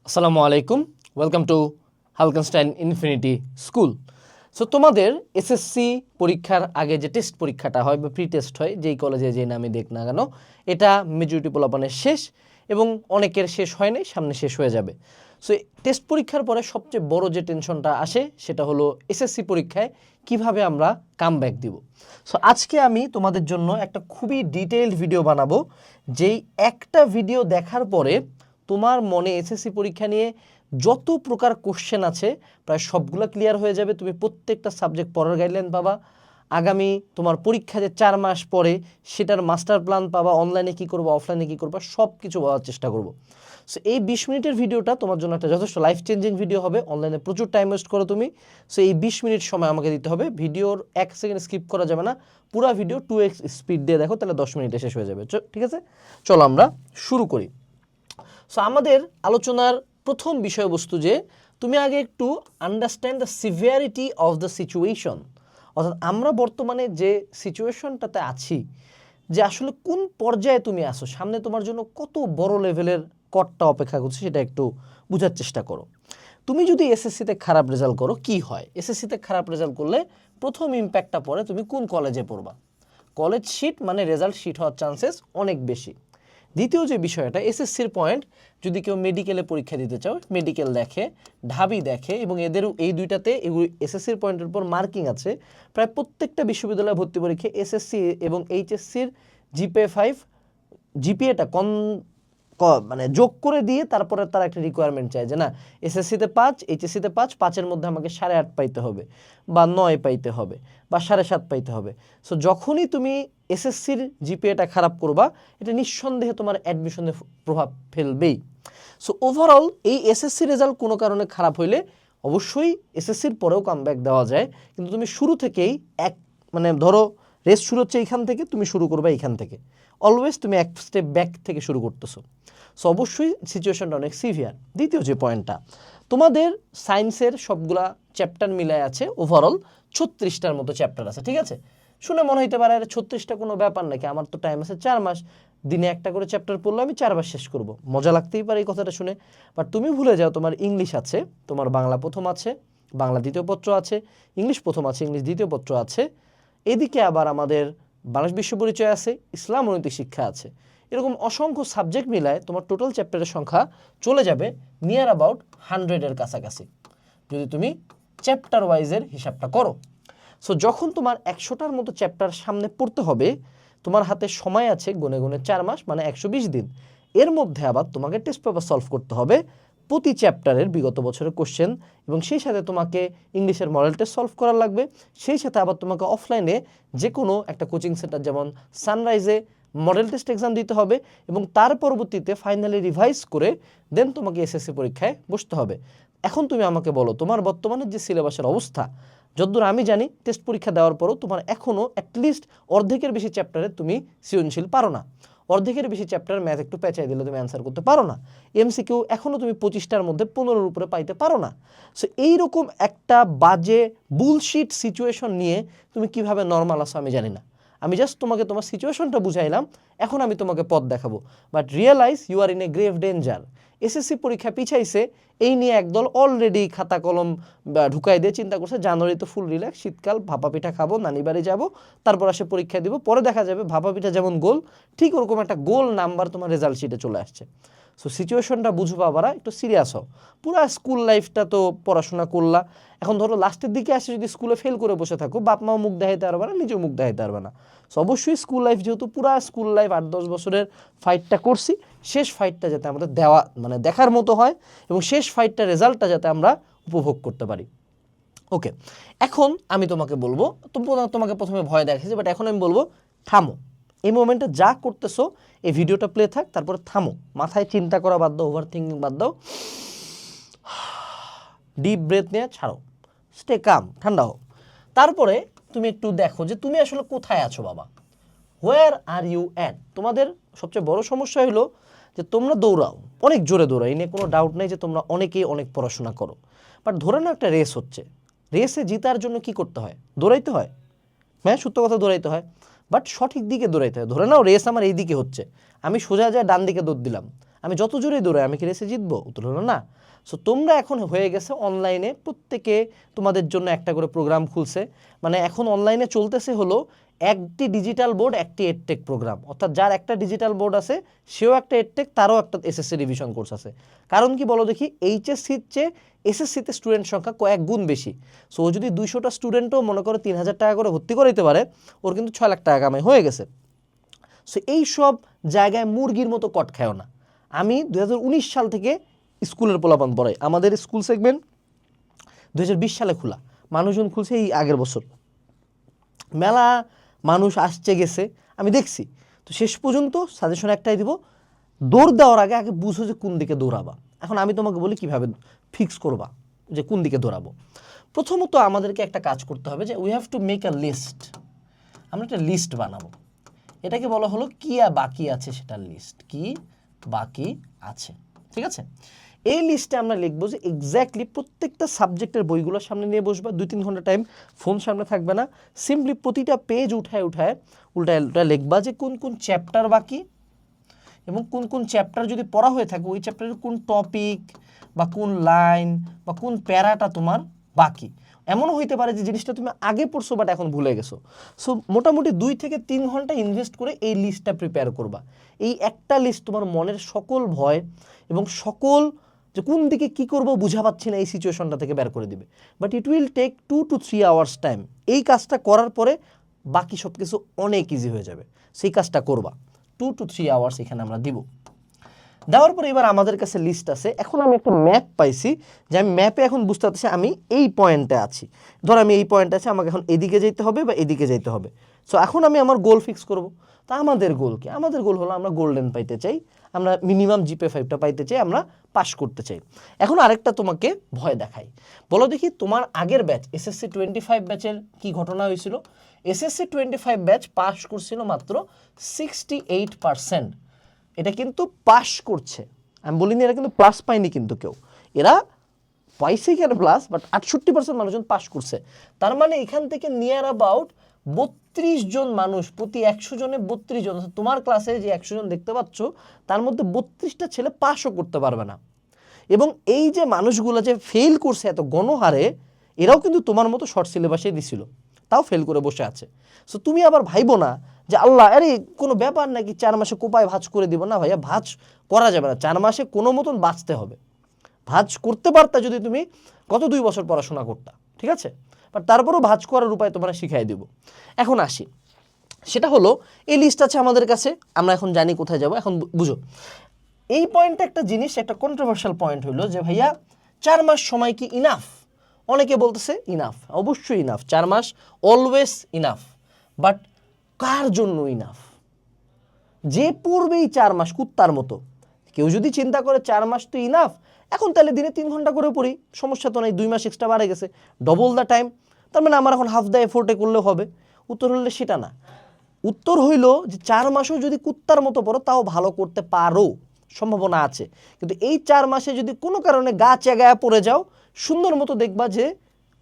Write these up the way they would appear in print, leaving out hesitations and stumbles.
আসসালামু আলাইকুম, welcome to Halkenstein infinity school. So তোমাদের এসএসসি পরীক্ষার আগে যে টেস্ট পরীক্ষাটা হয় বা প্রি টেস্ট হয়, যেই কলেজে যে নামে দেখ না কেন, এটা মেজরিটি পোলাপানের শেষ এবং অনেকের শেষ হয় নাই, সামনে শেষ হয়ে যাবে। সো টেস্ট পরীক্ষার পরে সবচেয়ে বড় যে টেনশনটা আসে সেটা হলো এসএসসি পরীক্ষায় কিভাবে আমরা কামব্যাক দিব। সো আজকে আমি তোমাদের জন্য একটা খুবই ডিটেইলড ভিডিও বানাবো, যেই একটা ভিডিও দেখার পরে তোমার মনে এসএসসি পরীক্ষা নিয়ে যত প্রকার কোশ্চেন আছে প্রায় সবগুলো ক্লিয়ার হয়ে যাবে। তুমি প্রত্যেকটা সাবজেক্ট পড়ার গাইডলাইন পাবা, আগামী তোমার পরীক্ষা যে 4 মাস পরে সেটার মাস্টার প্ল্যান পাবা, অনলাইনে কী করবো অফলাইনে কী করবা সব কিছু বলার চেষ্টা করব। সো এই 20 মিনিটের ভিডিওটা তোমার জন্য একটা যথেষ্ট লাইফ চেঞ্জিং ভিডিও হবে। অনলাইনে প্রচুর টাইম ওয়েস্ট করো তুমি, সো এই 20 মিনিট সময় আমাকে দিতে হবে। ভিডিওর 1 সেকেন্ড স্কিপ করা যাবে না, পুরো ভিডিও 2x স্পিড দিয়ে দেখো, তাহলে 10 মিনিটে শেষ হয়ে যাবে। ঠিক আছে, চলো আমরা শুরু করি। সো আমাদের আলোচনার প্রথম বিষয়বস্তু যে তুমি আগে একটু understand the severity of the situation, অর্থাৎ আমরা বর্তমানে যে সিচুয়েশনটাতে আছি, যে আসলে কোন পর্যায়ে তুমি আসো, সামনে তোমার জন্য কত বড় লেভেলের কটটা অপেক্ষা করছে সেটা একটু বোঝার চেষ্টা করো। তুমি যদি এসএসসিতে খারাপ রেজাল্ট করো কি হয়? এসএসসিতে খারাপ রেজাল্ট করলে প্রথম ইম্প্যাক্টটা পড়ে তুমি কোন কলেজে পড়বা। কলেজ শিট মানে রেজাল্ট শিট হওয়ার চান্সেস অনেক বেশি। দ্বিতীয় যে বিষয়টা এসএসসির পয়েন্ট, যদি কেউ মেডিকেলে পরীক্ষা দিতে চাও মেডিকেল দেখে, ঢাবি দেখে, এবং এদেরও এই দুইটাতে এগুলি এসএসসির পয়েন্টের উপর মার্কিং আছে। প্রায় প্রত্যেকটা বিশ্ববিদ্যালয়ে ভর্তি পরীক্ষা এসএসসি এবং এইচএসসির জিপিএটা মানে যোগ করে দিয়ে তারপরে তারা একটা রিকোয়ারমেন্ট চায় যে না এসএসসিতে 5, এইচএসসিতে 5, 5-এর মধ্যে আমাকে 8.5 পাইতে হবে বা 9 পাইতে হবে বা 7.5 পাইতে হবে। সো যখনই তুমি এসএসসির জিপিএটা খারাপ করবা, এটা নিঃসন্দেহে তোমার অ্যাডমিশনে প্রভাব ফেলবেই। সো ওভারঅল এই এসএসসি রেজাল্ট কোনো কারণে খারাপ হইলে অবশ্যই এসএসসির পরেও কামব্যাক দেওয়া যায়, কিন্তু তুমি শুরু থেকেই মানে ধরো রেস শুরু হচ্ছে এইখান থেকে, তুমি শুরু করবে এইখান থেকে, অলওয়েজ তুমি এক স্টেপ ব্যাক থেকে শুরু করতেছো। সো অবশ্যই সিচুয়েশনটা অনেক সিভিয়ার। দ্বিতীয় যে পয়েন্টটা, তোমাদের সায়েন্সের সবগুলা চ্যাপ্টার মিলায় আছে ওভারঅল 36টার মতো চ্যাপ্টার আছে। ঠিক আছে, শুনে মনে হইতে পারে আরে 36টা কোনো ব্যাপার নাকি, আমার তো টাইম আছে 4 মাস, দিনে একটা করে চ্যাপ্টার পড়লে আমি 4 বার শেষ করব। মজা লাগতেই পারে এই কথাটা শুনে, বাট তুমি ভুলে যাও তোমার ইংলিশ আছে, তোমার বাংলা প্রথম আছে, বাংলা দ্বিতীয় পত্র আছে, ইংলিশ প্রথম আছে, ইংলিশ দ্বিতীয় পত্র আছে, এদিকে আবার আমাদের বাংলাদেশ বিশ্ব পরিচয় আছে, ইসলাম ও নৈতিক শিক্ষা আছে। এরকম অসংখ্য সাবজেক্ট মিলায় তোমার টোটাল চ্যাপ্টারের সংখ্যা চলে যাবে নিয়ার অ্যাবাউট 100-এর কাছাকাছি, যদি তুমি চ্যাপ্টার ওয়াইজের হিসাবটা করো। সো যখন তোমার 100টার মতো চ্যাপ্টার সামনে পড়তে হবে, তোমার হাতে সময় আছে গুনে গুনে 4 মাস মানে 120 দিন। এর মধ্যে আবার তোমাকে টেস্ট পেপার সলভ করতে হবে প্রতি চ্যাপ্টারের বিগত বছরের কোশ্চেন, এবং সেই সাথে তোমাকে ইংলিশের মডেল টেস্ট সলভ করা লাগবে। সেই সাথে আবার তোমাকে অফলাইনে যে কোনো একটা কোচিং সেন্টার যেমন সানরাইজে মডেল টেস্ট এক্সাম দিতে হবে, এবং তার পরবর্তীতে ফাইনালি রিভাইজ করে দেন তোমাকে এসএসসি পরীক্ষায় বসতে হবে। এখন তুমি আমাকে বলো তোমার বর্তমানে যে সিলেবাসের অবস্থা, যতদূর আমি জানি টেস্ট পরীক্ষা দেওয়ার পরও তোমার এখনও অ্যাটলিস্ট অর্ধেকের বেশি চ্যাপ্টারে তুমি সৃজনশীল পারো না, অর্ধেকের বেশি চ্যাপ্টার ম্যাথ একটু পেঁচাই দিলে তুমি অ্যান্সার করতে পারো না, এমসিকিউ এখনও তুমি 25টার মধ্যে 15-এর উপরে পাইতে পারো না। সো এইরকম একটা বাজে বুলশিট সিচুয়েশন নিয়ে তুমি কিভাবে নর্মাল আসো আমি জানি না। আমি জাস্ট তোমাকে তোমার সিচুয়েশনটা বুঝাইলাম, এখন আমি তোমাকে পথ দেখাবো, but realise you are in a grave danger. SSC পরীক্ষা পিছাইছে এই নিয়ে একদল অলরেডি খাতা কলম ঢুকাই দিয়ে চিন্তা করছে জানুয়ারিতে ফুল রিল্যাক্স, শীতকাল ভাপা পিঠা খাবো, নানি বাড়ি যাবো, তারপর আসে পরীক্ষা দিব, পরে দেখা যাবে ভাপা পিঠা যেমন গোল ঠিক ওরকম একটা গোল নাম্বার তোমার রেজাল্ট শিটে চলে আসছে। সো সিচুয়েশনটা বুঝবো, আবার একটু সিরিয়াস হও। পুরো স্কুল লাইফটা তো পড়াশোনা করলা, এখন ধরো লাস্টের দিকে আসে যদি স্কুলে ফেল করে বসে থাকো, বাপ মাও মুখ দেখাইতে পারবে না, নিজেও মুখ দেখাইতে পারবে না। সো অবশ্যই স্কুল লাইফ, যেহেতু পুরো স্কুল লাইফ 8-10 বছরের ফাইটটা করছি, শেষ ফাইটটা যাতে আমাদের দেওয়া মানে দেখার মতো হয়, এবং শেষ ফাইটটা রেজাল্টটা যাতে আমরা উপভোগ করতে পারি। ওকে, এখন আমি তোমাকে বলবো, তোমাকে প্রথমে ভয় দেখাচ্ছি, বাট এখন আমি বলবো থামো। এই মোমেন্টে যা করতেছো এই ভিডিওটা প্লে থাক, তারপরে থামো, মাথায় চিন্তা করা বাদ দাও, ওভার থিঙ্কিং বাদ দাও, ডিপ ব্রেথ নিয়ে ছাড়ো, স্টে কাম, ঠান্ডা হও। তারপরে তুমি একটু দেখো যে তুমি আসলে কোথায় আছো বাবা, হোয়ার আর ইউ অ্যাট। তোমাদের সবচেয়ে বড় সমস্যা হলো যে তোমরা দৌড়াও, অনেক জোরে দৌড়াও, এই নিয়ে কোনো ডাউট নেই যে তোমরা অনেকেই অনেক পড়াশোনা করো, বাট ধরে নাও একটা রেস হচ্ছে, রেসে জিতার জন্য কি করতে হয়? দৌড়াইতে হয়। হ্যাঁ, সত্য কথা, দৌড়াইতে হয়, বাট সঠিক দিকে দৌড়াইতে হয়। ধরে নাও রেস আমার এই দিকে হচ্ছে, আমি সোজা যায় ডান দিকে দৌড় দিলাম, আমি যত জোরে দৌড়াই আমি কি রেসে জিতবো? উত্তর হলো না। সো তোমরা এখন হয়ে গেছে অনলাইনে প্রত্যেকে তোমাদের জন্য একটা করে প্রোগ্রাম খুলছে, মানে এখন অনলাইনে চলতেছে হলো একটি ডিজিটাল বোর্ড একটি এডটেক প্রোগ্রাম, অর্থাৎ যার একটা ডিজিটাল বোর্ড আছে সেও একটা এডটেক, তারও একটা এসএসসি রিভিশন কোর্স আছে। কারণ কি বলো দেখি, এইচএসসির চেয়ে এসএসসিতে স্টুডেন্ট সংখ্যা কয়েক গুণ বেশি। সো ও যদি 200টা স্টুডেন্টও মনে করো 3000 টাকা করে ভর্তি করে দিতে পারে, ওর কিন্তু 6 লাখ টাকা কামাই হয়ে গেছে। সো এই সব জায়গায় মুরগির মতো কট খায়ও না। আমি 2019 সাল থেকে স্কুলের পোলাপান পড়াই। আমাদের স্কুল সেগমেন্ট 2020 সালে খোলা, মানুষজন খুলছে এই আগের বছর, মেলা মানুষ আসছে গেছে আমি দেখছি। তো শেষ পর্যন্ত সাজেশন একটাই দিব, দৌড় দেওয়ার আগে আগে বুঝো যে কোন দিকে দৌড়াবা। এখন আমি তোমাকে বলি কিভাবে ফিক্স করবা যে কোন দিকে দৌড়াবো। প্রথমত আমাদেরকে একটা কাজ করতে হবে যে we have to make a list. আমরা একটা লিস্ট বানাবো, এটাকে বলা হলো কি বাকি আছে সেটার লিস্ট, কি বাকি আছে, ঠিক আছে। এই লিস্টে আমরা লিখবো যে এক্স্যাক্টলি প্রত্যেকটা সাবজেক্টের বইগুলোর সামনে নিয়ে বসবা, 2-3 ঘন্টা টাইম ফোন সামনে থাকবে না, সিম্পলি প্রতিটা পেজ উঠায় উল্টায় লিখবা যে কোন কোন চ্যাপ্টার বাকি এবং কোন কোন চ্যাপ্টার যদি পড়া হয়ে থাকে ওই চ্যাপ্টারের কোন টপিক বা কোন লাইন বা কোন প্যারাটা তোমার বাকি। এমনও হইতে পারে যে জিনিসটা তুমি আগে পড়ছো বাট এখন ভুলে গেছো। সো মোটামুটি 2 থেকে 3 ঘন্টা ইনভেস্ট করে এই লিস্টটা প্রিপেয়ার করবা। এই একটা লিস্ট তোমার মনের সকল ভয় এবং সকল যে কোন দিকে কি করবো বুঝা পাচ্ছি না এই সিচুয়েশনটা থেকে বের করে দিবে। But it will take 2 to 3 hours time. এই কাজটা করার পরে বাকি সব কিছু অনেক ইজি হয়ে যাবে। সেই কাজটা করবা, 2 to 3 আওয়ার্স এখানে আমরা দিব। দেওয়ার পরে এবার আমাদের কাছে লিস্ট আছে। এখন আমি একটা ম্যাপ পাইছি যে আমি ম্যাপে এখন বুঝতে পারতেছি আমি এই পয়েন্টে আছি। ধর আমি এই পয়েন্টে আছি, আমাকে এখন এদিকে যেতে হবে বা এদিকে যেতে হবে। সো এখন আমি আমার গোল ফিক্স করব। তা আমাদের গোল কি? আমাদের গোল হলো আমরা গোল্ডেন পাইতে চাই, আমরা মিনিমাম GPA-5টা পাইতে চাই, আমরা পাস করতে চাই। এখন আরেকটা তোমাকে ভয় দেখাই, বলো দেখি তোমার আগের ব্যাচ এসএসসি 25 ব্যাচের কি ঘটনা হয়েছিল? এসএসসি 25 ব্যাচ পাস করছিল মাত্র 68%। এটা কিন্তু পাস করছে, আমি বলিনি এরা কিন্তু প্লাস পায়নি, কিন্তু কেউ এরা পাইছে কেন প্লাস, বাট 68% মানুষজন পাস করছে। তার মানে এখান থেকে নিয়ার অ্যাবাউট 32 জন মানুষ প্রতি 100 জনে 32 জন, তোমার ক্লাসে যে 100 জন দেখতে পাচ্ছ তার মধ্যে 32টা ছেলে পাসও করতে পারবে না। এবং এই যে মানুষগুলো যে ফেল করছে এত গণহারে, এরাও কিন্তু তোমার মতো শর্ট সিলেবাসে দিছিল, তাও ফেল করে বসে আছে। সো তুমি আবার ভাইবো না যে আল্লাহ আরে কোনো ব্যাপার নাকি 4 মাসে কোপায় ভাঁজ করে দিব। না ভাইয়া, ভাঁজ করা যাবে না, 4 মাসে কোনো মতন বাঁচতে হবে। ভাঁজ করতে পারতা যদি তুমি গত 2 বছর পড়াশোনা করতা, ঠিক আছে, বাট তারপরও ভাঁজ করার উপায় তোমরা শিখাই দিব। এখন আসি, সেটা হলো এই লিস্ট আছে আমাদের কাছে, আমরা এখন জানি কোথায় যাব। এখন বুঝো এই পয়েন্টটা একটা জিনিস, একটা কন্ট্রোভার্সিয়াল পয়েন্ট হলো যে ভাইয়া 4 মাস সময় কি ইনাফ? অনেকে বলতেছে ইনাফ, অবশ্যই ইনাফ, 4 মাস অলওয়েজ ইনাফ। বাট কার জন্য ইনাফ? যে পড়বেই 4 মাস কুত্তার মতো। কেউ যদি চিন্তা করে 4 মাস তো ইনাফ, এখন তাহলে দিনে 3 ঘন্টা করে পড়ি, সমস্যা তো নাই, 2 মাস এক্সট্রা বাড়ে গেছে, ডবল দ্য টাইম, তার মানে আমার এখন হাফ দ্য এফোর্টে করলেও হবে। উত্তর হলে সেটা না। উত্তর হইল যে 4 মাসও যদি কুত্তার মতো পড়ো তাও ভালো করতে পারো, সম্ভাবনা আছে। কিন্তু এই 4 মাসে যদি কোনো কারণে গা চেগায়া পড়ে যাও, সুন্দর মতো দেখবা যে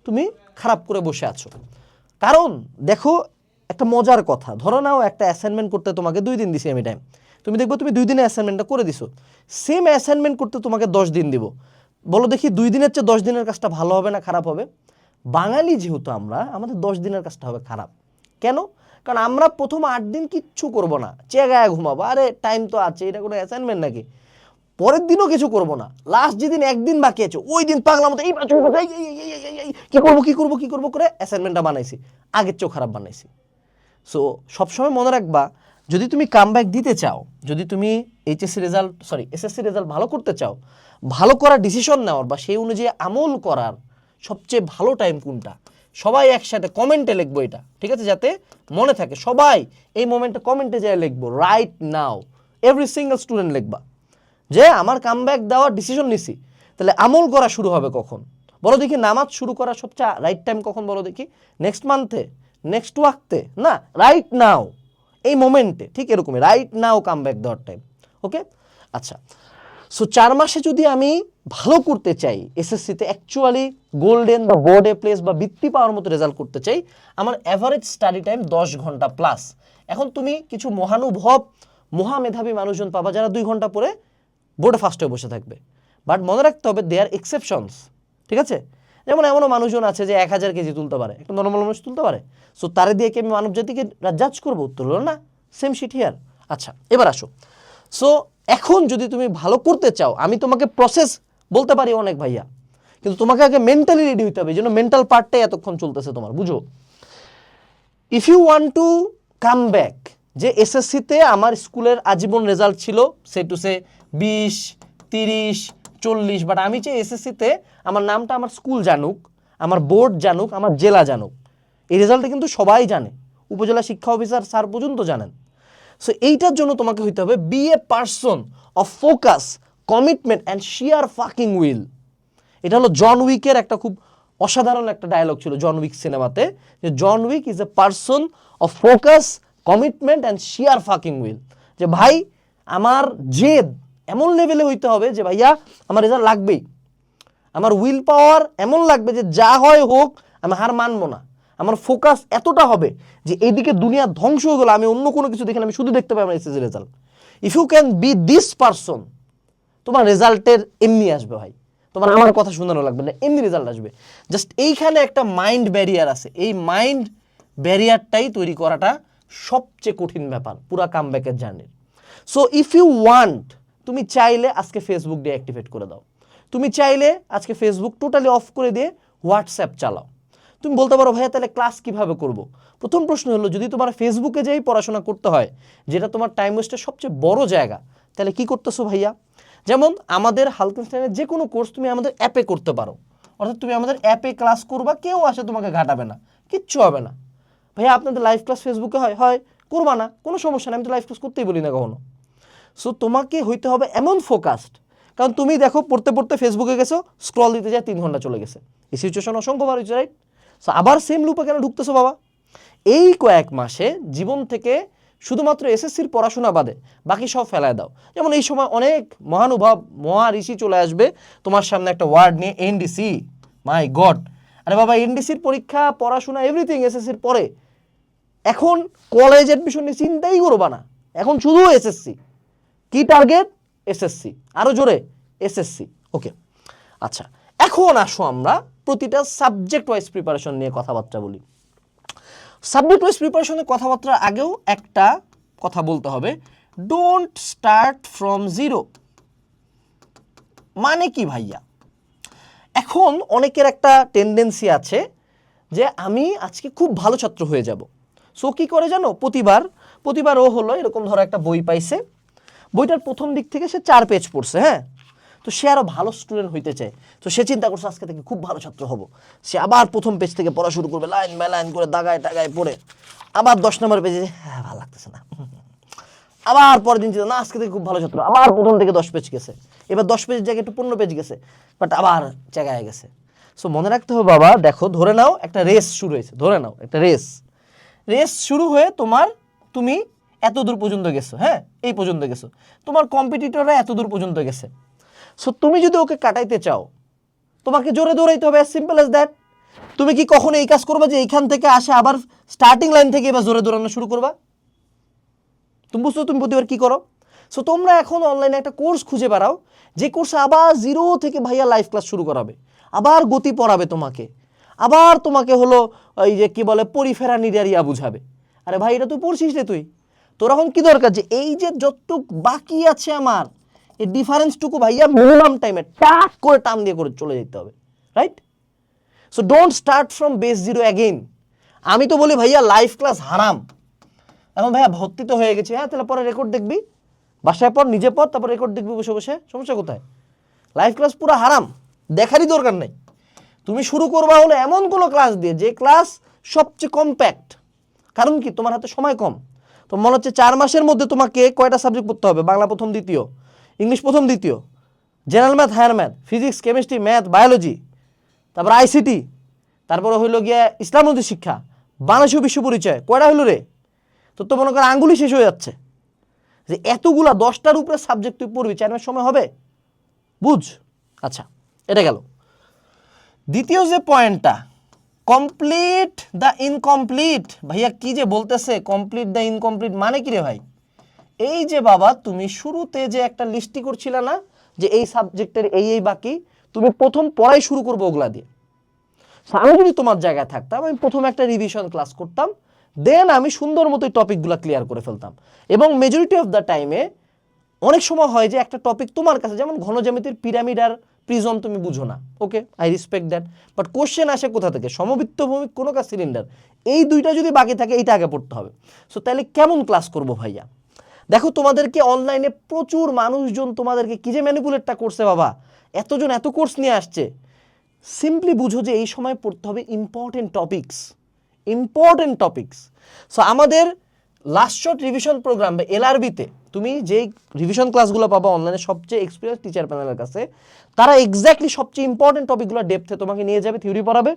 তুমি খারাপ করে বসে আছো। কারণ দেখো একটা মজার কথা, ধরো নাও একটা অ্যাসাইনমেন্ট করতে তোমাকে 2 দিন দিছি আমি টাইম, তুমি দেখবো তুমি 2 দিনে অ্যাসাইনমেন্টটা করে দিছো। সেম অ্যাসাইনমেন্ট করতে তোমাকে 10 দিন দিব, বলো দেখি 2 দিনের চেয়ে 10 দিনের কাজটা ভালো হবে না খারাপ হবে? বাঙালি যেহেতু আমরা, আমাদের 10 দিনের কাজটা হবে খারাপ। কেন? কারণ আমরা প্রথম 8 দিন কিচ্ছু করব না, চেগায় ঘুমাবো, আরে টাইম তো আছে, এটা কোনো অ্যাসাইনমেন্ট নাকি। পরের দিনও কিছু করব না, লাস্ট যেদিন একদিন বাকি আছে ওই দিন পাগলা মতো কি করবো করে অ্যাসাইনমেন্টটা বানাইছি, আগের চেয়েও খারাপ বানাইছি। সো সবসময় মনে রাখবা, যদি তুমি কামব্যাক দিতে চাও, যদি তুমি এসএসসি রেজাল্ট ভালো করতে চাও, ভালো করার ডিসিশন নেওয়ার বা সেই অনুযায়ী আমল করার সবচেয়ে ভালো টাইম কোনটা, সবাই একসাথে কমেন্টে লিখবো এটা, ঠিক আছে, যাতে মনে থাকে। সবাই এই মোমেন্টে কমেন্টে যায় লিখবো right now, every single student লিখবা যে আমার কামব্যাক দেওয়ার ডিসিশন নিছি। তাহলে আমল করা শুরু হবে কখন বলো দেখি? নামাজ শুরু করা সবচেয়ে রাইট টাইম কখন বলো দেখি? নেক্সট মান্থে, নেক্সট ওয়াক্তে না, রাইট নাও, এই মোমেন্টে। ঠিক এরকমই রাইট নাও কামব্যাক দেওয়ার টাইম। ওকে, আচ্ছা। সো 4 মাসে যদি আমি ভালো করতে চাই, এসএসসিতে অ্যাকচুয়ালি গোল্ডেন বা বোর্ড এ প্লেস বা বৃত্তি পাওয়ার মতো রেজাল্ট করতে চাই, আমার অ্যাভারেজ স্টাডি টাইম 10 ঘন্টা প্লাস। এখন তুমি কিছু মহানুভব মহামেধাবী মানুষজন পাবা যারা 2 ঘন্টা পরে বোর্ডে ফার্স্ট হয়ে বসে থাকবে। বাট মনে রাখতে হবে দে আর এক্সেপশনস, ঠিক আছে? যেমন এমনও মানুষজন আছে যে 1000 কেজি তুলতে পারে, একটা নর্মাল মানুষ তুলতে পারে। সো তারে দিয়ে কি আমি মানব জাতিকে জাজ করবো? উত্তর হলো না। Same shit here. আচ্ছা, এবার আসো। সো এখন যদি তুমি ভালো করতে চাও, আমি তোমাকে প্রসেস বলতে পারি অনেক ভাইয়া, কিন্তু তোমাকে আগে মেন্টালি রেডি হইতে হবে। এই জন্য মেন্টাল পার্টটাই এতক্ষণ চলতেছে তোমার, বুঝো? If you want to come back, যে এসএসসিতে আমার স্কুলের আজীবন রেজাল্ট ছিল সে টু সে 20, 30, 40, বাট আমি চাই এসএসসিতে আমার নামটা আমার স্কুল জানুক, আমার বোর্ড জানুক, আমার জেলা জানুক। এই রেজাল্টটা কিন্তু সবাই জানে, উপজেলা শিক্ষা অফিসার স্যার পর্যন্ত জানেন। সো এইটার জন্য তোমাকে হইতে হবে be a person of focus, commitment and sheer fucking will. এটা হলো জন উইকের একটা খুব অসাধারণ একটা ডায়লগ ছিল জন উইক সিনেমাতে, যে John Wick is a person of focus, commitment and sheer fucking will. যে ভাই আমার জেদ এমন লেভেলে হইতে হবে যে ভাইয়া আমার রেজাল্ট লাগবেই, আমার উইল পাওয়ার এমন লাগবে যে যা হয় হোক আমি হার মানবো না। আমার ফোকাস এতটা হবে যে এইদিকে দুনিয়া ধ্বংস হয়ে গেল, আমি অন্য কোনো কিছু দেখি না, আমি শুধু দেখতে পাই আমার SSC result. If you can be this person, তোমার রেজাল্টের এমনি আসবে ভাই, তোমার আমার কথা শোনানো লাগবে না, এমনি রেজাল্ট আসবে। জাস্ট এইখানে একটা মাইন্ড ব্যারিয়ার আছে, এই মাইন্ড ব্যারিয়ারটাই তৈরি করাটা সবচেয়ে কঠিন ব্যাপার পুরা কামব্যাকের জার্নির। সো ইফ ইউ ওয়ান্ট, তুমি চাইলে আজকে ফেসবুক ডিঅ্যাক্টিভেট করে দাও, তুমি চাইলে আজকে ফেসবুক টোটালি অফ করে দিয়ে হোয়াটসঅ্যাপ চালাও। তুমি বলতে পারো ভাইয়া তাহলে ক্লাস কিভাবে করব? প্রথম প্রশ্ন হলো, যদি তোমার ফেসবুকে যেই পড়াশোনা করতে হয়, যেটা তোমার টাইম ওয়েস্টের সবচেয়ে বড় জায়গা, তাহলে কি করতেছো ভাইয়া? যেমন আমাদের হালকেনস্টাইনের যে কোনো কোর্স তুমি আমাদের অ্যাপে করতে পারো, অর্থাৎ তুমি আমাদের অ্যাপে ক্লাস করবা, কেউ আসে তোমাকে ঘাটাবে না, কিচ্ছু হবে না। ভাইয়া আপনাদের লাইভ ক্লাস ফেসবুকে হয়, হয় করবা না, কোনো সমস্যা নেই, আমি তো লাইভ ক্লাস করতেই বলি না কখনো। সো তোমাকে হইতে হবে এমন ফোকাসড, কারণ তুমি দেখো পড়তে পড়তে ফেসবুকে গেছো, স্ক্রল দিতে যায় 3 ঘন্টা চলে গেছে, এই সিচুয়েশন অসংখ্যবার হয়েছে, রাইট? সো আবার সেম লুপে কেন ঢুকতেছো বাবা? এই কয়েক মাসে জীবন থেকে শুধুমাত্র এসএসসির পড়াশোনা বাদে বাকি সব ফেলায় দাও। যেমন এই সময় অনেক মহানুভব মহারিষি চলে আসবে তোমার সামনে একটা ওয়ার্ড নিয়ে, এনডিসি, মাই গড। আরে বাবা, এনডিসির পরীক্ষা, পড়াশোনা, এভরিথিং এসএসসির পরে। এখন কলেজ অ্যাডমিশন নিয়ে চিন্তাই করবা না, এখন শুধু এসএসসি। কি টার্গেট? এসএসসি, আরো জোরে এসএসসি। ওকে, আচ্ছা, এখন আসো আমরা প্রতিটা সাবজেক্ট ওয়াইজ প্রিপারেশন নিয়ে কথাবার্তা বলি। সাবজেক্ট ওয়াইজ প্রিপারেশনের কথাবার্তার আগেও একটা কথা বলতে হবে, ডোন্ট স্টার্ট ফ্রম জিরো। মানে কি ভাইয়া? এখন অনেকের একটা টেন্ডেন্সি আছে যে আমি আজকে খুব ভালো ছাত্র হয়ে যাব। সো কি করে জানো? প্রতিবার ও হলো এরকম, ধরো একটা বই পাইছে, বইটার প্রথম দিক থেকে সে 4 পেজ পড়ছে, হ্যাঁ, তো সে আরো ভালো স্টুডেন্ট হইতে চায়, তো সে চিন্তা করছে আজকে থেকে খুব ভালো ছাত্র হব। সে আবার প্রথম পেজ থেকে পড়া শুরু করবে, লাইন বাই লাইন করে দাগায় টাগায় পড়ে, আবার 10 নম্বর পেজে হ্যাঁ ভালো লাগতেছে না, আবার পরের দিন চিন্তা, না আজকে থেকে খুব ভালো ছাত্র, আবার প্রথম থেকে 10 পেজ গেছে, এবার 10 পেজের জায়গায় একটু 15 পেজ গেছে, বাট আবার জায়গায় গেছে। সো মনে রাখতে হবে বাবা, দেখো ধরে নাও একটা রেস শুরু হয়েছে, ধরে নাও একটা রেস শুরু হয়ে তুমি এত দূর পর্যন্ত গেছো, হ্যাঁ, এই পর্যন্ত গেছো, তোমার কম্পিটিটররা এত দূর পর্যন্ত গেছে। সো তুমি যদি ওকে কাটাইতে চাও, তোমাকে জোরে দৌড়াইতে হবে, সিম্পল অ্যাজ দ্যাট। তুমি কি কখনো এই কাজ করবা যে এইখান থেকে আসে আবার স্টার্টিং লাইন থেকে এবার জোরে দৌড়ানো শুরু করবা? তুমি বুঝছো তুমি প্রতিবার কি করো? সো তোমরা এখন অনলাইনে একটা কোর্স খুঁজে বেড়াও, যে কোর্সে আবার জিরো থেকে ভাইয়া লাইভ ক্লাস শুরু করাবে, আবার গতি পড়াবে তোমাকে, আবার তোমাকে হলো এই যে কি বলে পরিফেরা নিডারিয়া বুঝাবে। আরে ভাই, এটা তুই পড়ছিস রে, তোর এখন কি দরকার যে এই যে যতটুক বাকি আছে আমার, এই ডিফারেন্সটুকু ভাইয়া মিনিমাম টাইমে টাক করে টান দিয়ে করে চলে যেতে হবে, right? So don't start from base zero again. আমি তো বলি ভাইয়া লাইভ ক্লাস হারাম। এখন ভাইয়া ভর্তি তো হয়ে গেছে, হ্যাঁ, তাহলে পরে রেকর্ড দেখবি, বাসায় পর, নিজে পর, তারপর রেকর্ড দেখবি বসে বসে, সমস্যা কোথায়? লাইভ ক্লাস পুরো হারাম, দেখারই দরকার নেই। তুমি শুরু করবা হলো এমন কোনো ক্লাস দিয়ে যে ক্লাস সবচেয়ে কম্প্যাক্ট। কারণ কি? তোমার হাতে সময় কম। তো মনে হচ্ছে 4 মাসের মধ্যে তোমাকে কয়টা সাবজেক্ট পড়তে হবে? বাংলা প্রথম দ্বিতীয়, ইংলিশ প্রথম দ্বিতীয়, general math, higher math, physics, chemistry, math, biology, তারপর আইসিটি, তারপরে হইলো গিয়ে ইসলাম নদী শিক্ষা, বাংলাদেশ বিশ্ব পরিচয়। কয়টা হইলো রে? তো মনে করো আঙ্গুলি শেষ হয়ে যাচ্ছে যে এতগুলা 10টার উপরে সাবজেক্ট তুই পড়বি, 4 মাস সময় হবে? বুঝ। আচ্ছা, এটা গেল। দ্বিতীয় যে পয়েন্টটা, কমপ্লিট দ্য ইনকমপ্লিট। ভাইয়া কি যে বলতেছে, কমপ্লিট দ্য ইনকমপ্লিট মানে কি রে ভাই? এই যে বাবা তুমি শুরুতে যে একটা লিস্টই করছিলে না যে এই সাবজেক্টের এই বাকি, তুমি প্রথম পড়াই শুরু করবো ওগুলা দিয়ে। আমি যদি তোমার জায়গায় থাকতাম আমি প্রথমে একটা রিভিশন ক্লাস করতাম, দেন আমি সুন্দর মতো টপিকগুলো ক্লিয়ার করে ফেলতাম। এবং মেজরিটি অফ দ্য টাইমে অনেক সময় হয় যে একটা টপিক তোমার কাছে, যেমন ঘনজ্যামিতির পিরামিড আর প্রিজম তুমি বুঝো না, okay I respect that, but question আসে কোথা থেকে, সমবৃত্ত ভূমি কোন কাজ সিলিন্ডার, এই দুইটা যদি বাকি থাকে এইটা আগে পড়তে হবে। সো তাহলে কেমন ক্লাস করব ভাইয়া? দেখো তোমাদেরকে অনলাইনে প্রচুর মানুষজন তোমাদেরকে কি যে ম্যানিপুলেটটা করছে বাবা, এতজন এত কোর্স নিয়ে আসছে। সিম্পলি বুঝো যে এই সময় পড়তে হবে ইম্পর্টেন্ট টপিকস। সো আমাদের লাস্ট শট রিভিশন প্রোগ্রাম বা এলআরবিতে তুমি যেই রিভিশন ক্লাসগুলো পাবা অনলাইনে সবচেয়ে এক্সপিরিয়েন্স টিচার প্যানেলের কাছে, তারা এক্স্যাক্টলি সবচেয়ে ইম্পর্টেন্ট টপিকগুলো ডেপথে তোমাকে নিয়ে যাবে, থিওরি পড়াবে,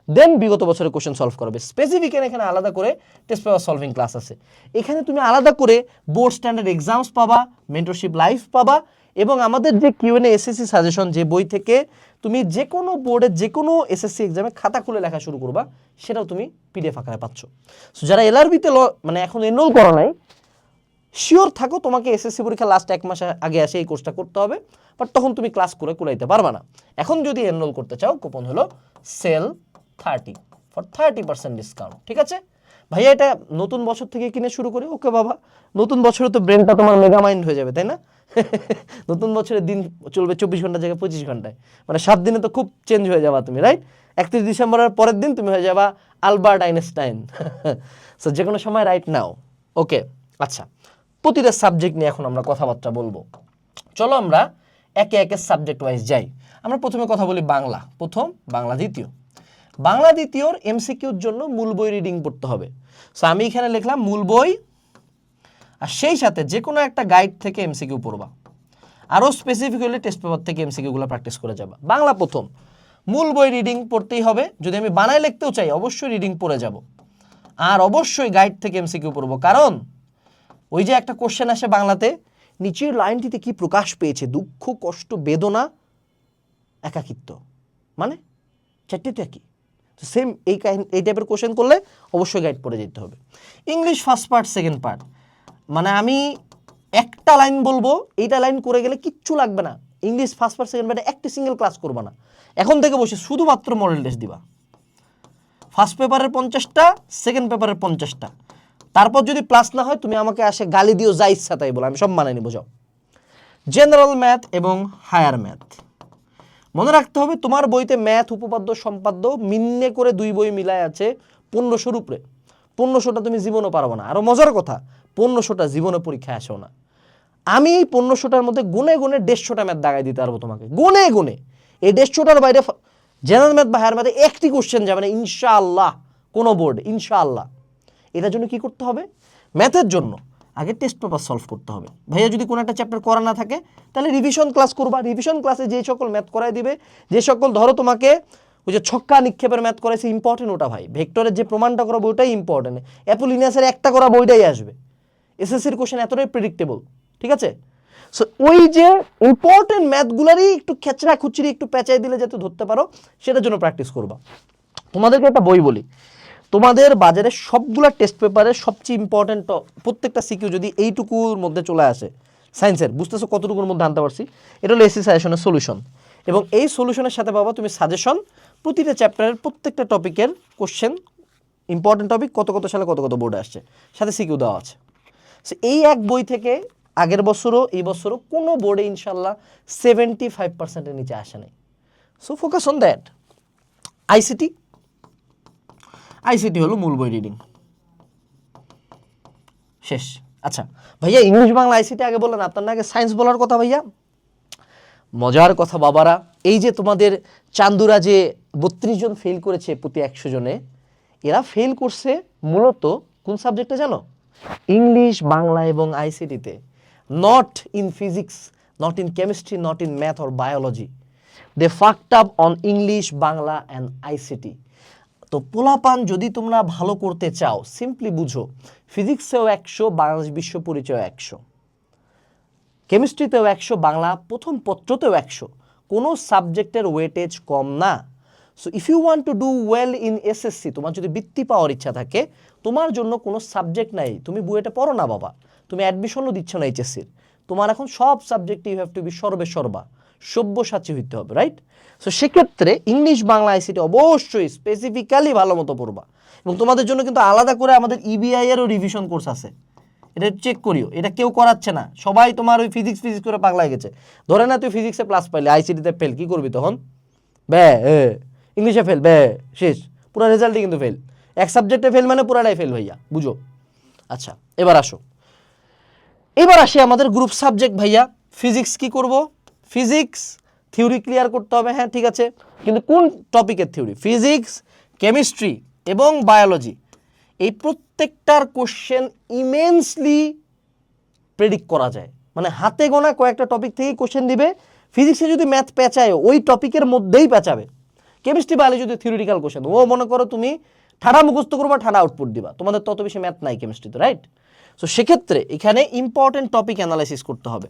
দেন বিগত বছরের কোশ্চেন সলভ করাবে। স্পেসিফিক এখানে আলাদা করে টেস্ট পেপার সলভিং ক্লাস আছে। এখানে তুমি আলাদা করে বোর্ড স্ট্যান্ডার্ড এক্সামস পাবা, মেন্টরশিপ লাইভ পাবা, এবং আমাদের যে কিউএনএ এসএসসি সাজেশন, যে বই থেকে তুমি যে কোনো বোর্ডের যে কোনো এসএসসি এক্সামে খাতা খুলে লেখা শুরু করবা, সেটাও তুমি পিডিএফ আকারে পাচ্ছ। সো যারা এলআরবিতে মানে এখন এনরোল করা নাই, শিওর থাকো তোমাকে এসএসসি পরীক্ষা লাস্ট 1 মাস আগে এসে এই কোর্সটা করতে হবে, বাট তখন তুমি ক্লাস করে কুলাইতে পারবা না। এখন যদি এনরোল করতে চাও, কুপন হলো সেল 30 ফর 30% ডিসকাউন্ট, ঠিক আছে ভাইয়া? এটা নতুন বছর থেকে কিনে শুরু করি, ওকে বাবা, নতুন বছরে তো ব্রেনটা তোমার মেগা মাইন্ড হয়ে যাবে, তাই না? নতুন বছরের দিন চলবে 24 ঘন্টা জায়গায় 25 ঘন্টায়, মানে 7 দিনে তো খুব চেঞ্জ হয়ে যাবা তুমি, রাইট? 31 ডিসেম্বরের পরের দিন তুমি হয়ে যাবা আলবার্ট আইনস্টাইন। সো যে কোনো সময় রাইট নাও, ওকে? আচ্ছা, প্রতিটা সাবজেক্ট নিয়ে এখন আমরা কথাবার্তা বলবো। চলো আমরা একে একে সাবজেক্ট ওয়াইজ যাই। আমরা প্রথমে কথা বলি বাংলা। প্রথম বাংলা দ্বিতীয়। বাংলা দ্বিতীয়র এমসিকিউর জন্য মূল বই রিডিং পড়তে হবে। সো আমি এখানে লিখলাম মূল বই, আর সেই সাথে যে কোনো একটা গাইড থেকে এমসিকিউ পড়বা। আরও স্পেসিফিক হলে টেস্ট পেপার থেকে এমসিকিউগুলো প্র্যাকটিস করে যাবা। বাংলা প্রথম মূল বই রিডিং পড়তেই হবে। যদি আমি বানায় লিখতেও চাই অবশ্যই রিডিং পড়ে যাব, আর অবশ্যই গাইড থেকে এমসিকিউ পড়বো। কারণ ওই যে একটা কোশ্চেন আসে বাংলাতে, নিচের লাইনটিতে কি প্রকাশ পেয়েছে? দুঃখ, কষ্ট, বেদনা, একাকিত্ব, মানে চারটে তো একই। তো সেম এই টাইপের কোশ্চেন করলে অবশ্যই গাইড পড়ে যেতে হবে। English first part, second part, মানে আমি একটা লাইন বলবো, এইটা লাইন করে গেলে কিচ্ছু লাগবে না। ইংলিশ ফার্স্ট পার্ট, সেকেন্ড পার্টে একটি সিঙ্গেল ক্লাস করবা না, এখন থেকে বসে শুধুমাত্র মডেল টেস্ট দিবা। ফার্স্ট পেপারের 50টা, সেকেন্ড পেপারের 50টা। তারপর যদি প্লাস না হয় তুমি আমাকে আসে গালি দিও, যা ইচ্ছা তাই বলো, আমি সব মানে নিব। যাও। জেনারেল ম্যাথ এবং হায়ার ম্যাথ মনে রাখতে হবে। তোমার বইতে ম্যাথ, উপপাদ্য, সম্পাদ্য মিন্নে করে 2 বই মিলায় আছে 1500-র উপরে। 1500টা তুমি জীবনও পারবো না। আরও মজার কথা, 1500টা জীবনে পরীক্ষায় আসেও না। আমি এই 1500টার মধ্যে গুনে গুনে 150টা ম্যাথ দাগাই দিতে পারবো তোমাকে, গুনে গুনে। এই 150টার বাইরে জেনারেল ম্যাথ বা হায়ার ম্যাথে একটি কোশ্চেন যাবে না ইনশাআল্লাহ, কোনো বোর্ড, ইনশাআল্লাহ। এটার জন্য কি করতে হবে? ম্যাথের জন্য আগে টেস্ট পেপার সলভ করতে হবে। ভাইয়া যদি কোনো একটা চ্যাপ্টার করা না থাকে, তাহলে রিভিশন ক্লাস করবা। রিভিশন ক্লাসে যে সকল ম্যাথ করাই দিবে, যে সকল ধরো তোমাকে ওই যে ছক্কা নিক্ষেপের ম্যাথ করাইছে, ইম্পর্টেন্ট ওটা ভাই। ভেক্টরের যে প্রমাণটা করাবো ওটাই ইম্পর্টেন্ট। অ্যাপোলিনিয়াসের একটা করা বইটাই আসবে। এসএসসির কোশ্চেন এতটাই প্রেডিক্টেবল, ঠিক আছে? সো ওই যে ইম্পর্টেন্ট ম্যাথগুলারই একটু খেচড়া খুচড়ি একটু পেঁচাই দিলে যাতে ধরতে পারো, সেটার জন্য প্র্যাকটিস করবা। তোমাদেরকে একটা বই বলি, তোমাদের বাজারে সবগুলা টেস্ট পেপারের সবচেয়ে ইম্পর্টেন্ট প্রত্যেকটা সিকিউ যদি এইটুকুর মধ্যে চলে আসে, সায়েন্সের, বুঝতেছো কতটুকুর মধ্যে আনতে পারছি? এটা হলো এসি সাজেশনের সলিউশন। এবং এই সলিউশনের সাথে পাবা তুমি সাজেশন, প্রতিটা চ্যাপ্টারের প্রত্যেকটা টপিকের কোশ্চেন, ইম্পর্টেন্ট টপিক, কত কত সালে কত কত বোর্ডে আসছে, সাথে সিকিউ দেওয়া আছে। সো এই এক বই থেকে আগের বছরও এই বছরও কোনো বোর্ডে ইনশাল্লাহ 75%-এর নিচে আসে নাই। So focus on that. ICT হলো মূল বই রিডিং শেষ। আচ্ছা ভাইয়া, ইংলিশ বাংলা আইসিটি আগে বললেন, আপনার না আগে সায়েন্স বলার কথা? ভাইয়া মজার কথা বাবারা, এই যে তোমাদের চান্দুরা যে 32 জন ফেল করেছে প্রতি 100 জনে, এরা ফেল করছে মূলত কোন সাবজেক্টে জানো? ইংলিশ, বাংলা এবং আইসিটিতে। Not in physics, not in chemistry, not in math or biology. They fucked up on English, Bangla and ICT. তো পোলাপান যদি তোমরা ভালো করতে চাও, সিম্পলি বুঝো, ফিজিক্সেও 100, বাংলাদেশ বিশ্ব পরিচয় 100, কেমিস্ট্রিতেও 100, বাংলা প্রথম পত্রতেও 100। কোনো সাবজেক্টের ওয়েটেজ কম না। So if you want to do well in SSC, তোমার যদি বৃত্তি পাওয়ার ইচ্ছা থাকে, তোমার জন্য কোনো সাবজেক্ট নাই, তুমি বুয়েটে পড়ো না বাবা, তুমি অ্যাডমিশনও দিচ্ছ না এইচএসসির, তোমার এখন সব সাবজেক্টে ইউ হ্যাভ টু বি সর্বা সব্যসাচী হইতে হবে, রাইট? সো সেক্ষেত্রে ইংলিশ বাংলা আইসিটি অবশ্যই স্পেসিফিক্যালি ভালো মতো পড়বা, এবং তোমাদের জন্য কিন্তু আলাদা করে আমাদের ইবিআই এরও রিভিশন কোর্স আছে, এটা চেক করিও, এটা কেউ করাচ্ছে না, সবাই তোমার ওই ফিজিক্স করে পাগলা হয়ে গেছে। ধরে না তুই ফিজিক্সে প্লাস পাইলে আইসিটিতে ফেল, কি করবি তখন? ইংলিশে ফেল, শেষ, পুরো রেজাল্টই কিন্তু ফেল। এক সাবজেক্টে ফেল মানে পুরাটাই ফেল ভাইয়া, বুঝো? আচ্ছা, এবার আসি আমাদের গ্রুপ সাবজেক্ট ভাইয়া। ফিজিক্স কি করব? ফিজিক্স থিওরি ক্লিয়ার করতে হবে, হ্যাঁ ঠিক আছে, কিন্তু কোন টপিকের থিওরি? ফিজিক্স, কেমিস্ট্রি এবং বায়োলজি, এই প্রত্যেকটার কোশ্চেন ইমেন্সলি প্রেডিক্ট করা যায়, মানে হাতে গোনা কয়েকটা টপিক থেকে কোশ্চেন দিবে। ফিজিক্সে যদি ম্যাথ পেঁচায় ওই টপিকের মধ্যেই পেঁচাবে, কেমিস্ট্রি বায়োলজি যদি থিওরিটিক্যাল কোশ্চেন, ও মনে করো তুমি ঠাডা মুখস্থ করবা, ঠাডা আউটপুট দিবা, তোমাদের তত বেশি ম্যাথ নাই কেমিস্ট্রিতে, রাইট? সো সেক্ষেত্রে এখানে ইম্পর্টেন্ট টপিক অ্যানালাইসিস করতে হবে।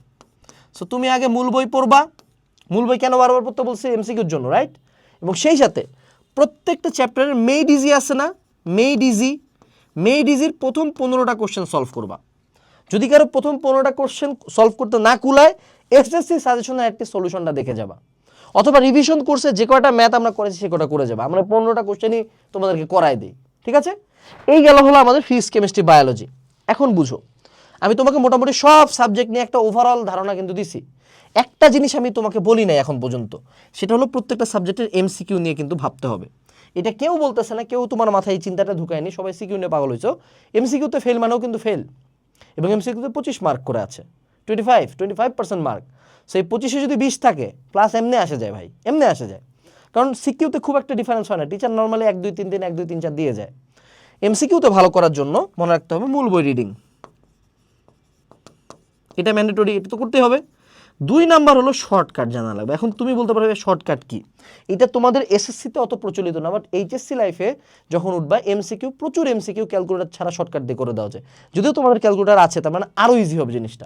সো তুমি আগে মূল বই পড়বা, মূল বই কেন বারবার পড়তে বলছি? এমসিকিউর জন্য, রাইট? এবং সেই সাথে প্রত্যেকটা চ্যাপ্টারের মেইড ইজি আছে না, মেইড ইজির প্রথম 15টা কোশ্চেন সলভ করবা। যদি কারো প্রথম 15টা কোশ্চেন সলভ করতে না কুলায়, এসএসসি সাজেশনের একটি সলিউশনটা দেখে যাবা, অথবা রিভিশন কোর্সে যে কয়টা ম্যাথ আমরা করেছি সে কয়টা করে যাবা, আমরা 15টা কোশ্চেনই তোমাদেরকে করাই দিই, ঠিক আছে? এই গেল হলো আমাদের ফিজিক্স, কেমিস্ট্রি, বায়োলজি। এখন বুঝো, আমি তোমাকে মোটামুটি সব সাবজেক্ট নিয়ে একটা ওভারঅল ধারণা কিন্তু দিছি। একটা জিনিস আমি তোমাকে বলি নাই এখন পর্যন্ত, সেটা হলো প্রত্যেকটা সাবজেক্টের এমসিকিউ নিয়ে কিন্তু ভাবতে হবে। এটা কেউ বলতেছে না, কেউ তোমার মাথায় এই চিন্তাটা ঢুকায়নি, সবাই সিকিউ নিয়ে পাগল হয়েছো। এমসিকিউতে ফেল মানেও কিন্তু ফেল, এবং এমসিকিউতে 25 মার্ক করে আছে, 25% মার্ক। সেই 25-এ যদি 20 থাকে প্লাস এমনি আসে যায় ভাই, এমনি আসে যায়, কারণ সিকিউতে খুব একটা ডিফারেন্স হয় না, টিচার নর্মালি 1 2 3 3 1 2 3 4 দিয়ে যায়। এমসিকিউতে ভালো করার জন্য মনে রাখতে হবে মূল বই রিডিং, এটা ম্যান্ডেটরি, এটা তো করতেই হবে। 2 নাম্বার হলো শর্টকাট জানা লাগবে। এখন তুমি বলতে পারবে শর্টকাট কি? এটা তোমাদের এসএসসিতে অত প্রচলিত না, বাট এইচএসসি লাইফে যখন উঠবা এমসিকিউ, প্রচুর এমসিকিউ ক্যালকুলেটর ছাড়া শর্টকাট দিয়ে করে দেওয়া যায়। যদিও তোমাদের ক্যালকুলেটর আছে, তার মানে আরও ইজি হবে জিনিসটা।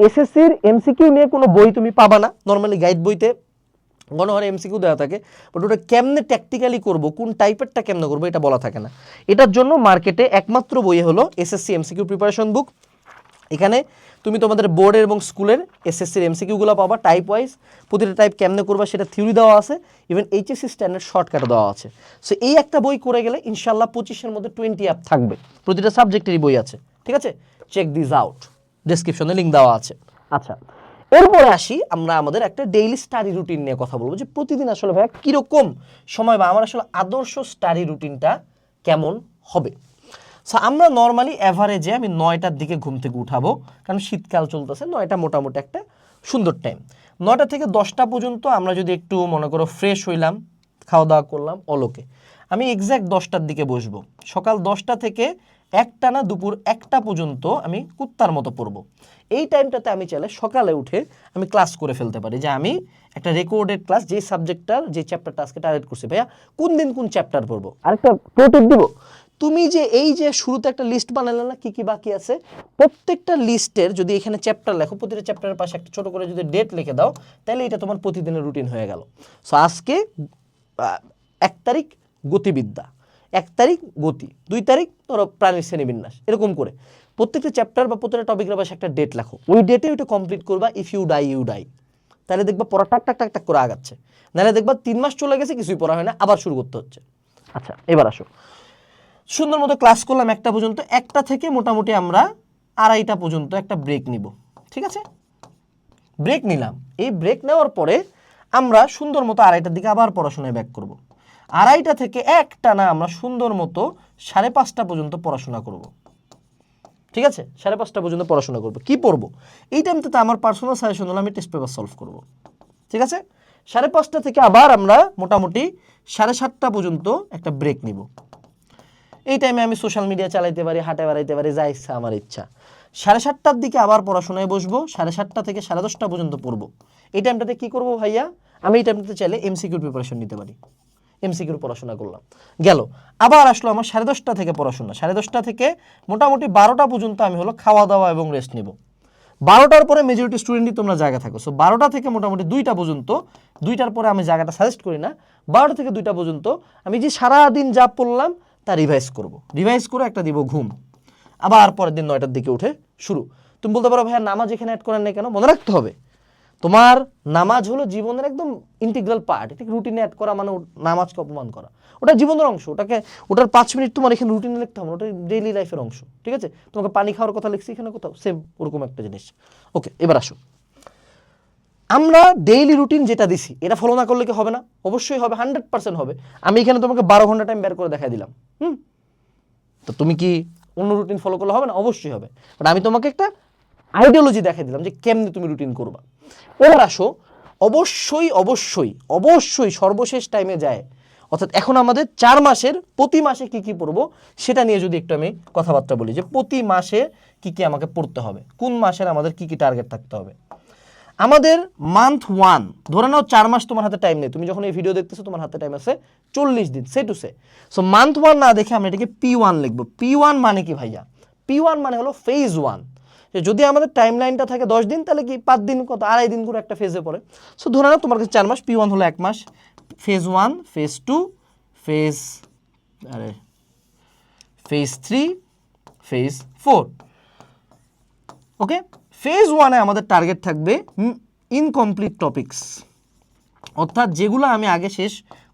এসএসসির এমসিকিউ নিয়ে কোনো বই তুমি পাবা না, নর্মালি গাইড বইতে গণহারে এমসিকিউ দেওয়া থাকে, বাট ওটা কেমনে ট্যাকটিক্যালি করবো, কোন টাইপেরটা কেমনে করবো এটা বলা থাকে না। এটার জন্য মার্কেটে একমাত্র বই হলো এসএসসি এমসিকিউ প্রিপারেশন বুক। এখানে তুমি তোমাদের বোর্ডের এবং স্কুলের এসএসসির এমসিকিউগুলো পাবা টাইপ ওয়াইজ, প্রতিটা টাইপ কেমনে করবা সেটা থিওরি দেওয়া আছে, ইভেন এইচএসসি স্ট্যান্ডার্ড শর্টকাট দেওয়া আছে। সো এই একটা বই করে গেলে ইনশাল্লাহ 25-এর মধ্যে 20 অ্যাপ থাকবে, প্রতিটা সাবজেক্টেরই বই আছে, ঠিক আছে? চেক দিস আউট, ডেসক্রিপশনে লিঙ্ক দেওয়া আছে। আচ্ছা, এরপরে আসি আমরা আমাদের একটা ডেইলি স্টাডি রুটিন নিয়ে কথা বলবো, যে প্রতিদিন আসলে ভাইয়া কীরকম সময় বা আমার আসলে আদর্শ স্টাডি রুটিনটা কেমন হবে। সো আমরা নর্মালি অ্যাভারেজে আমি 9টার দিকে ঘুম থেকে উঠাবো, কারণ শীতকাল চলতেছে, 9টা মোটামুটি একটা সুন্দর টাইম। 9টা থেকে 10টা পর্যন্ত আমরা যদি একটু মনে করো ফ্রেশ হইলাম, খাওয়া দাওয়া করলাম, অলোকে আমি এক্স্যাক্ট 10টার দিকে বসবো। সকাল 10টা থেকে একটা না দুপুর 1টা পর্যন্ত আমি কুত্তার মতো পড়বো। এই টাইমটাতে আমি চাইলে সকালে উঠে আমি ক্লাস করে ফেলতে পারি, যে আমি একটা রেকর্ডেড ক্লাস, যে সাবজেক্টটার যে চ্যাপ্টারটা আজকে টার্গেট করছি, ভাইয়া কোন দিন কোন চ্যাপ্টার পড়বো। আরেকটা প্রোটিপ দিব, তুমি যে এই যে শুরুতে একটা লিস্ট বানালে না কি কি বাকি আছে, প্রত্যেকটা লিস্টের যদি এখানে চ্যাপ্টার লেখো, প্রতিটা চ্যাপ্টারের পাশে একটা ছোট করে যদি ডেট লিখে দাও, তাহলে এটা তোমার প্রতিদিনের রুটিন হয়ে গেল। সো আজকে 1 তারিখ গতিবিদ্যা, 1 তারিখ গতি, 2 তারিখ ধরো প্রাণীর শ্রেণীবিন্যাস, এরকম করে প্রত্যেকটা চ্যাপ্টার বা প্রত্যেকটা টপিকের পাশে একটা ডেট লেখো, ওই ডেটে ওইটা কমপ্লিট করবা। If you die you die, তাহলে দেখবা পড়া টাক টাক টাক টাক করে আগাচ্ছে, নাহলে দেখবা 3 মাস চলে গেছে কিছুই পড়া হয় না, আবার শুরু করতে হচ্ছে। আচ্ছা, এবার আসো, সুন্দর মতো ক্লাস করলাম 1টা পর্যন্ত, 1টা থেকে মোটামুটি আমরা 2:30টা পর্যন্ত একটা ব্রেক নিব, ঠিক আছে? ব্রেক নিলাম, এই ব্রেক নেওয়ার পরে আমরা সুন্দর মতো 2:30টার দিকে আবার পড়াশোনায় ব্যাক করব। 2:30টা থেকে একটানা আমরা সুন্দর মতো 5:30টা পর্যন্ত পড়াশোনা করব, ঠিক আছে? 5:30টা পর্যন্ত পড়াশোনা করব। কি পড়বো? এই টাইমটাতে আমার পার্সোনাল সাজেশন হলো আমি টেস্ট পেপার সলভ করব, ঠিক আছে? 5:30টা থেকে আবার আমরা মোটামুটি 7:30টা পর্যন্ত একটা ব্রেক নিব। এই টাইমে আমি সোশ্যাল মিডিয়া চালাইতে পারি, হাঁটে বেড়াইতে পারি, যা ইচ্ছা আমার ইচ্ছা। 7:30টার দিকে আবার পড়াশোনায় বসবো, 7:30টা থেকে 10:30টা পর্যন্ত পড়বো। এই টাইমটাতে কি করবো ভাইয়া? আমি এই টাইমটাতে চাইলে এমসিকিউর প্রিপারেশন নিতে পারি, এমসিকিউর পড়াশোনা করলাম, গেল। আবার আসলো আমার 10:30টা থেকে পড়াশোনা, 10:30টা থেকে মোটামুটি 12টা পর্যন্ত আমি হলো খাওয়া দাওয়া এবং রেস্ট নেব। 12টার পরে মেজরিটি স্টুডেন্টই তোমরা জায়গা থাকো, সো 12টা থেকে মোটামুটি 2টা পর্যন্ত, 2টার পরে আমি জায়গাটা সাজেস্ট করি না, 12টা থেকে 2টা পর্যন্ত আমি যে সারাদিন যা পড়লাম তা রিভাইজ করব, রিভাইজ করে একটা দিব ঘুম, আবার পরের দিন 9টার দিকে উঠে শুরু। তুমি বলতে পারো ভাইয়া নামাজ এখানে অ্যাড করেন নাই কেন? মনে রাখতে হবে তোমার নামাজ হলো জীবনের একদম ইন্টিগ্রাল পার্ট। এটাকে রুটিনে অ্যাড করা মানে নামাজকে অপমান করা। ওটা জীবনের অংশ, ওটার 5 মিনিট তোমার এখানে রুটিনে লিখতে হবে, ওটা ডেইলি লাইফের অংশ। ঠিক আছে, তোমাকে পানি খাওয়ার কথা লিখছি এখানে কোথাও, সেম ওরকম একটা জিনিস। ওকে, এবার আসো, আমরা ডেইলি রুটিন যেটা দিছি এটা ফলো না করলে কি হবে না? অবশ্যই হবে, 100% হবে। আমি এখানে তোমাকে 12 ঘন্টা টাইম বের করে দেখাই দিলাম, তো তুমি কি অন্য রুটিন ফলো করলে হবে না? অবশ্যই হবে। বাট আমি তোমাকে একটা আইডিওলজি দেখাই দিলাম যে কেমনে তুমি রুটিন করবা। এবার আসো, অবশ্যই অবশ্যই অবশ্যই সর্বশেষ টাইমে যায়, অর্থাৎ এখন আমাদের 4 মাসের প্রতি মাসে কি কি পড়বো সেটা নিয়ে যদি একটু আমি কথাবার্তা বলি, যে প্রতি মাসে কি কি আমাকে পড়তে হবে, কোন মাসের আমাদের কি কি টার্গেট থাকতে হবে। আমাদের মান্থ 1, ধরে নাও 4 মাস তোমার হাতে টাইম নেই, তুমি যখন এই ভিডিও দেখতেছো তোমার হাতে টাইম আছে 40 দিন, সে টু সে। সো মান্থ 1 না দেখে আমরা এটাকে P1 লিখবো। P1 মানে কি ভাইয়া? P1 মানে হলো ফেজ 1। যদি আমাদের টাইম লাইনটা থাকে 10 দিন, তাহলে কি 5 দিন কত, 2.5 দিন করে একটা ফেজে পড়ে। সো ধরে নাও তোমার কাছে 4 মাস, P1 হলো 1 মাস, ফেজ 1, ফেজ 2, ফেজ 3, ফেজ 4। ওকে, ফেজ 1-এ আমাদের টার্গেট থাকবে ইনকমপ্লিট টপিকস, অর্থাৎ যেগুলো আমি আগে শেষ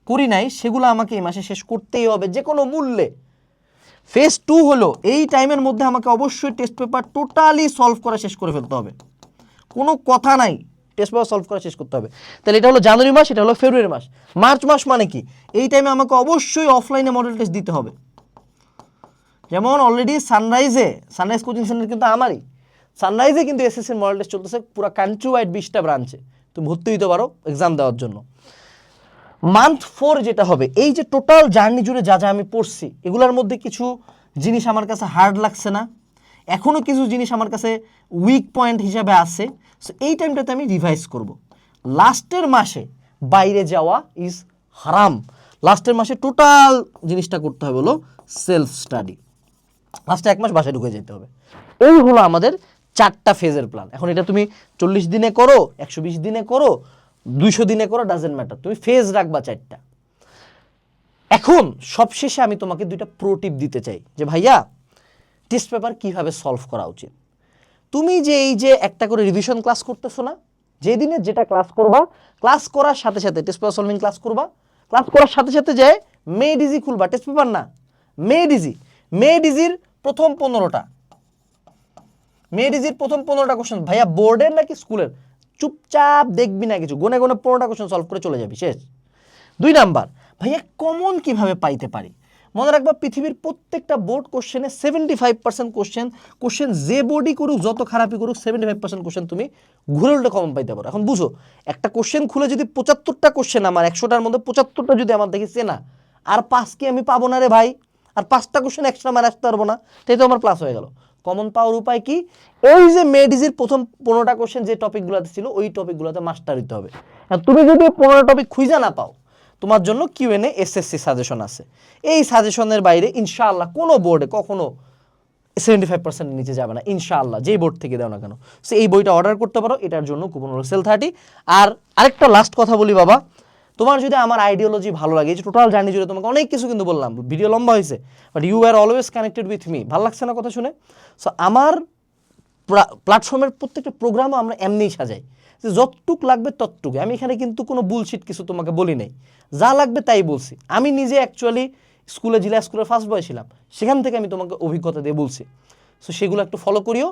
করি নাই সেগুলো আমাকে এই মাসে শেষ করতেই হবে যে কোনো মূল্যে। ফেজ 2 হলো এই টাইমের মধ্যে আমাকে অবশ্যই টেস্ট পেপার টোটালি সলভ করা শেষ করে ফেলতে হবে, কোনো কথা নাই, টেস্ট পেপার সলভ করা শেষ করতে হবে। তাহলে এটা হলো জানুয়ারি মাস, এটা হলো ফেব্রুয়ারি মাস। মার্চ মাস মানে কি? এই টাইমে আমাকে অবশ্যই অফলাইনে মডেল টেস্ট দিতে হবে। যেমন অলরেডি সানরাইজ কোচিং সেন্টার কিন্তু আমারই, সানরাইজে কিন্তু এসএসসির মডেল টেস্ট চলতেছে পুরো কান্ট্রি ওয়াইড 20টা ব্রাঞ্চে, তুমি ভর্তি হতে পারো এক্সাম দেওয়ার জন্য। মান্থ 4 যেটা হবে, এই যে টোটাল জার্নি জুড়ে যা যা আমি পড়ছি এগুলোর মধ্যে কিছু জিনিস আমার কাছে হার্ড লাগছে না, এখনও কিছু জিনিস আমার কাছে উইক পয়েন্ট হিসাবে আছে, সো এই টাইমটাতে আমি রিভাইজ করব। লাস্টের মাসে বাইরে যাওয়া ইজ হারাম। লাস্টের মাসে টোটাল জিনিসটা করতে হবে হলো সেলফ স্টাডি। লাস্টে 1 মাস বাসায় ঢুকে যেতে হবে। এই হলো আমাদের 4টা ফেজের প্ল্যান। এখন এটা তুমি 40 দিনে করো, 120 দিনে করো, 200 দিনে করো, ডাজেন্ট ম্যাটার, তুমি ফেজ রাখবা 4টা। এখন সবশেষে আমি তোমাকে 2টা প্রো টিপ দিতে চাই যে ভাইয়া টেস্ট পেপার কিভাবে সলভ করা উচিত। তুমি যে এই যে একটা করে রিভিশন ক্লাস করতেছো না, যেদিনে যেটা ক্লাস করবা, ক্লাস করার সাথে সাথে টেস্ট পেপার সলভিং ক্লাস করবা, ক্লাস করার সাথে সাথে যে মেড ইজি খুলবা, টেস্ট পেপার না, মেড ইজির প্রথম 15টা, মেড ইজির প্রথম 15টা কোশ্চেন, ভাইয়া বোর্ডের নাকি স্কুলের, চুপচাপ দেখবি না কিছু, গুনে গুনে 15টা কোশ্চেন সলভ করে চলে যাবি, শেষ। 2 নাম্বার, ভাইয়া কমন কিভাবে পাইতে পারি। মনে রাখবা পৃথিবীর প্রত্যেকটা বোর্ড কোশ্চেনে 75% কোশ্চেন যে বোর্ডই করুক, যত খারাপই করুক, 75% কোশ্চেন তুমি ঘুরে উল্টে কমন পাইতে পারো। এখন বুঝো, একটা কোশ্চেন খুলে যদি 75টা কোশ্চেন আমার 100টার মধ্যে 75টা যদি আমার দেখি চেনা, আর 5 কি আমি পাবো না রে ভাই, আর 5টা কোশ্চেন এক্সট্রা আমার আসতে পারবো না, তাই তো আমার প্লাস হয়ে গেল। কমন পাওয়ার উপায় কি? এই যে মেড ইজির প্রথম 15টা কোশ্চেন যে টপিকগুলোতে ছিল ওই টপিকগুলোতে মাস্টার দিতে হবে। আর তুমি যদি 15টা টপিক খুঁজে না পাও, তোমার জন্য কিউএনএ এসএসসি সাজেশন আছে। এই সাজেশনের বাইরে ইনশাআল্লাহ কোনো বোর্ডে কখনো 75% নিচে যাবে না ইনশাআল্লাহ, যেই বোর্ড থেকে দাও না কেন। সো এই বইটা অর্ডার করতে পারো, এটার জন্য কুপন হলো SEL30। আর আরেকটা লাস্ট কথা বলি বাবা, তোমার যদি আমার আইডিওলজি ভালো লাগে, এই যে টোটাল জার্নি জুড়ে তোমাকে অনেক কিছু কিন্তু বললাম, ভিডিও লম্বা হয়েছে, but you are always connected with me, ভালো লাগছে না কথা শুনে? সো আমার প্ল্যাটফর্মের প্রত্যেকটা প্রোগ্রামও আমরা এমনিই সাজাই যে যতটুক লাগবে ততটুকু। আমি এখানে কিন্তু কোনো বুলশিট কিছু তোমাকে বলি নাই, যা লাগবে তাই বলছি। আমি নিজে অ্যাকচুয়ালি জেলা স্কুলের ফার্স্ট বয় ছিলাম, সেখান থেকে আমি তোমাকে অভিজ্ঞতা দিয়ে বলছি। সো সেগুলো একটু ফলো করিও।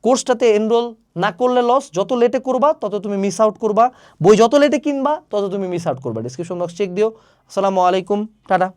কোর্সটাতে এনরোল না করলে লস, যত লেটে করবা তত তুমি মিস আউট করবা, বই যত লেটে কিনবা তত তুমি মিস আউট করবা। ডিসক্রিপশন বক্স চেক দিও। আসসালামু আলাইকুম, টাটা।